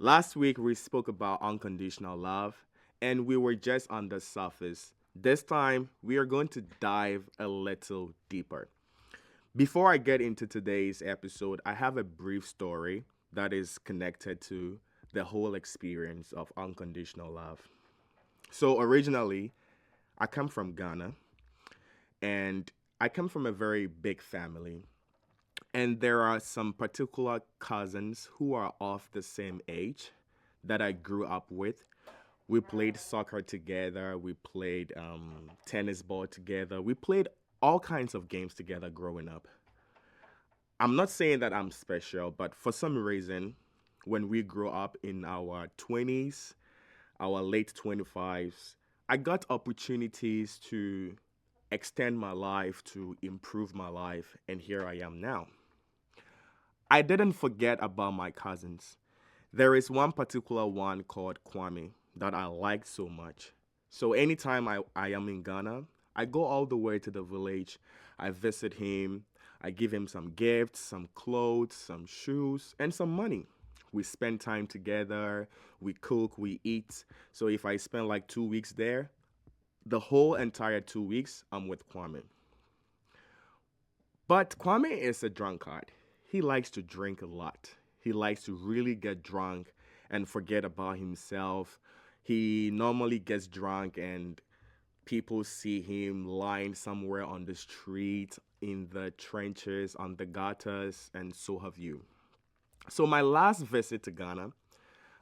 Last week we spoke about unconditional love and we were just on the surface. This time we are going to dive a little deeper. Before I get into today's episode, I have a brief story that is connected to the whole experience of unconditional love. So, originally, I come from Ghana and I come from a very big family. And there are some particular cousins who are of the same age that I grew up with. We played soccer together, we played tennis ball together, we played all kinds of games together growing up. I'm not saying that I'm special, but for some reason, when we grew up in our 20s, our late 25s, I got opportunities to extend my life, to improve my life, and here I am now. I didn't forget about my cousins. There is one particular one called Kwame that I like so much. So anytime I am in Ghana, I go all the way to the village. I visit him. I give him some gifts, some clothes, some shoes, and some money. We spend time together. We cook, we eat. So if I spend like 2 weeks there, the whole entire 2 weeks, I'm with Kwame. But Kwame is a drunkard. He likes to drink a lot. He likes to really get drunk and forget about himself. He normally gets drunk and people see him lying somewhere on the street, in the trenches, on the gutters, and so have you. So, my last visit to Ghana,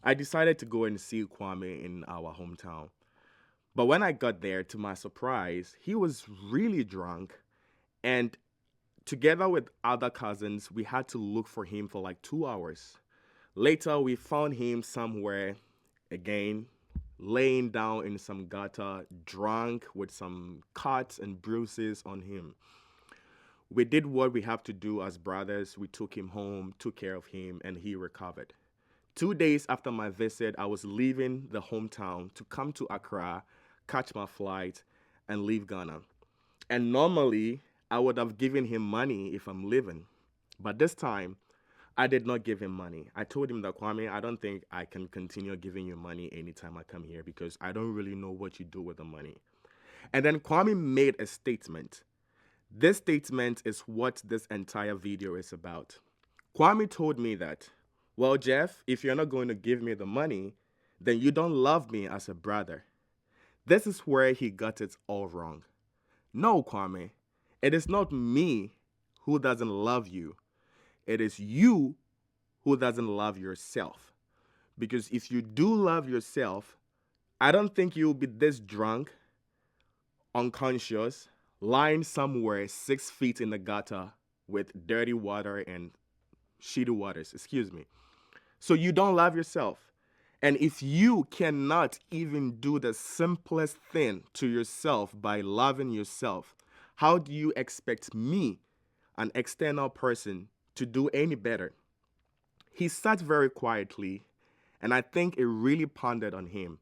I decided to go and see Kwame in our hometown. But when I got there, to my surprise, he was really drunk and together with other cousins, we had to look for him for like 2 hours. Later, we found him somewhere again, laying down in some gutter, drunk with some cuts and bruises on him. We did what we have to do as brothers. We took him home, took care of him, and he recovered. 2 days after my visit, I was leaving the hometown to come to Accra, catch my flight, and leave Ghana. And normally, I would have given him money if I'm leaving. But this time, I did not give him money. I told him that Kwame, I don't think I can continue giving you money anytime I come here because I don't really know what you do with the money. And then Kwame made a statement. This statement is what this entire video is about. Kwame told me that, well, Jeff, if you're not going to give me the money, then you don't love me as a brother. This is where he got it all wrong. No, Kwame, it is not me who doesn't love you. It is you who doesn't love yourself. Because if you do love yourself, I don't think you'll be this drunk, unconscious, lying somewhere 6 feet in the gutter with dirty water and shitty waters, excuse me. So you don't love yourself. And if you cannot even do the simplest thing to yourself by loving yourself, how do you expect me, an external person, to do any better? He sat very quietly, and I think it really pondered on him.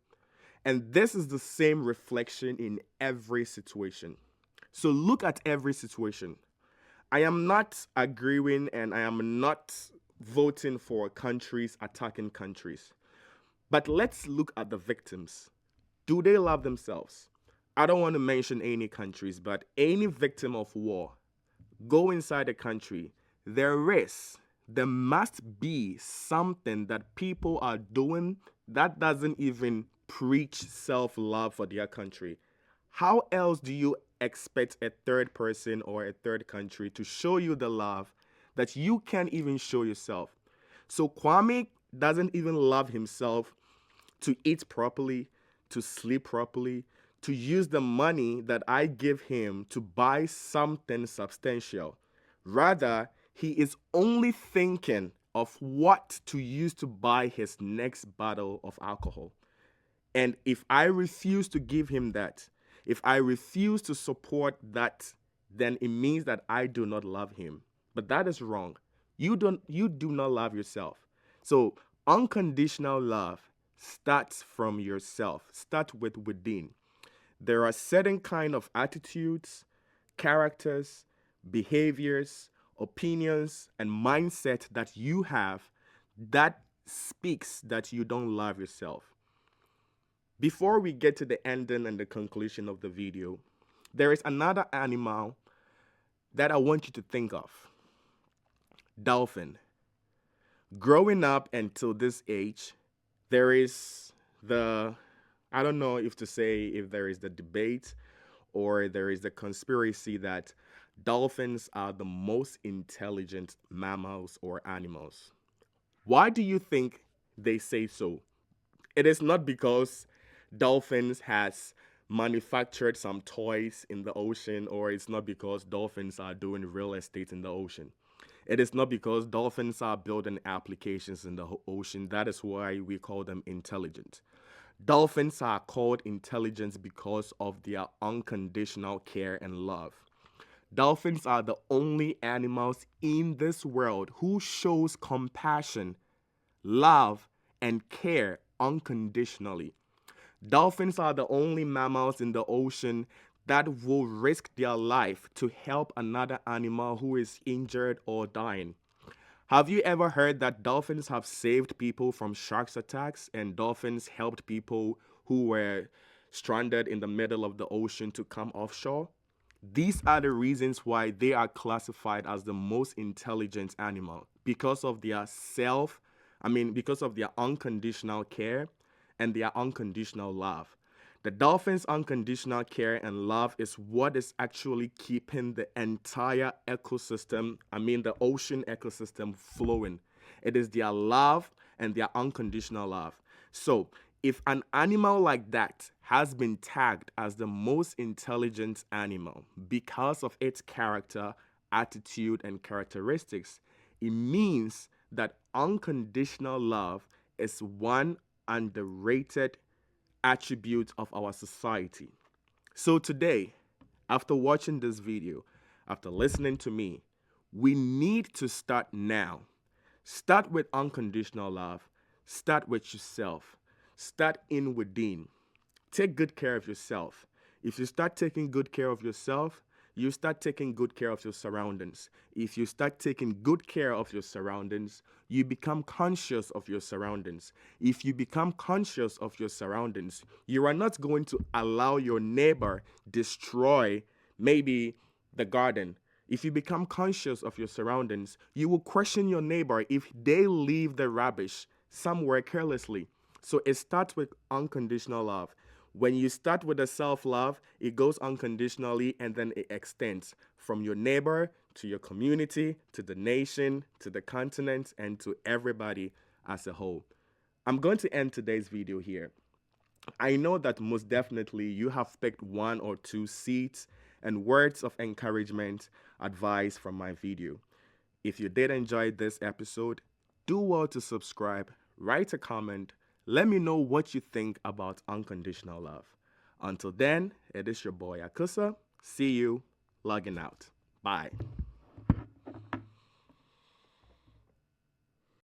And this is the same reflection in every situation. So look at every situation. I am not agreeing and I am not voting for countries attacking countries. But let's look at the victims. Do they love themselves? I don't want to mention any countries, but any victim of war, go inside the country. There must be something that people are doing that doesn't even preach self love for their country. How else do you expect a third person or a third country to show you the love that you can't even show yourself? So Kwame doesn't even love himself to eat properly, to sleep properly, to use the money that I give him to buy something substantial. Rather, he is only thinking of what to use to buy his next bottle of alcohol. And if I refuse to give him that, if I refuse to support that, then it means that I do not love him. But that is wrong. You do not love yourself. So unconditional love starts from yourself. Start with within. There are certain kind of attitudes, characters, behaviors, opinions, and mindset that you have that speaks that you don't love yourself. Before we get to the ending and the conclusion of the video, there is another animal that I want you to think of. Dolphin. Growing up until this age, there is the, I don't know if to say if there is the debate or there is the conspiracy that dolphins are the most intelligent mammals or animals. Why do you think they say so? It is not because dolphins has manufactured some toys in the ocean, or it's not because dolphins are doing real estate in the ocean. It is not because dolphins are building applications in the ocean. That is why we call them intelligent. Dolphins are called intelligent because of their unconditional care and love. Dolphins are the only animals in this world who shows compassion, love, and care unconditionally. Dolphins are the only mammals in the ocean that will risk their life to help another animal who is injured or dying. Have you ever heard that dolphins have saved people from sharks attacks and dolphins helped people who were stranded in the middle of the ocean to come offshore? These are the reasons why they are classified as the most intelligent animal because of their because of their unconditional care and their unconditional love. The dolphins' unconditional care and love is what is actually keeping the entire ecosystem, the ocean ecosystem, flowing. It is their love and their unconditional love. So, if an animal like that has been tagged as the most intelligent animal because of its character, attitude, and characteristics, it means that unconditional love is one underrated attribute of our society. So today, after watching this video, after listening to me, we need to start now. Start with unconditional love. Start with yourself. Start in within. Take good care of yourself. If you start taking good care of yourself, you start taking good care of your surroundings. If you start taking good care of your surroundings, you become conscious of your surroundings. If you become conscious of your surroundings, you are not going to allow your neighbor destroy maybe the garden. If you become conscious of your surroundings, you will question your neighbor if they leave the rubbish somewhere carelessly. So it starts with unconditional love. When you start with a self-love, it goes unconditionally and then it extends from your neighbor to your community, to the nation, to the continent, and to everybody as a whole. I'm going to end today's video here. I know that most definitely you have picked one or two seeds and words of encouragement, advice from my video. If you did enjoy this episode, do well to subscribe, write a comment. Let me know what you think about unconditional love. Until then, it is your boy Akusa. See you. Logging out. Bye.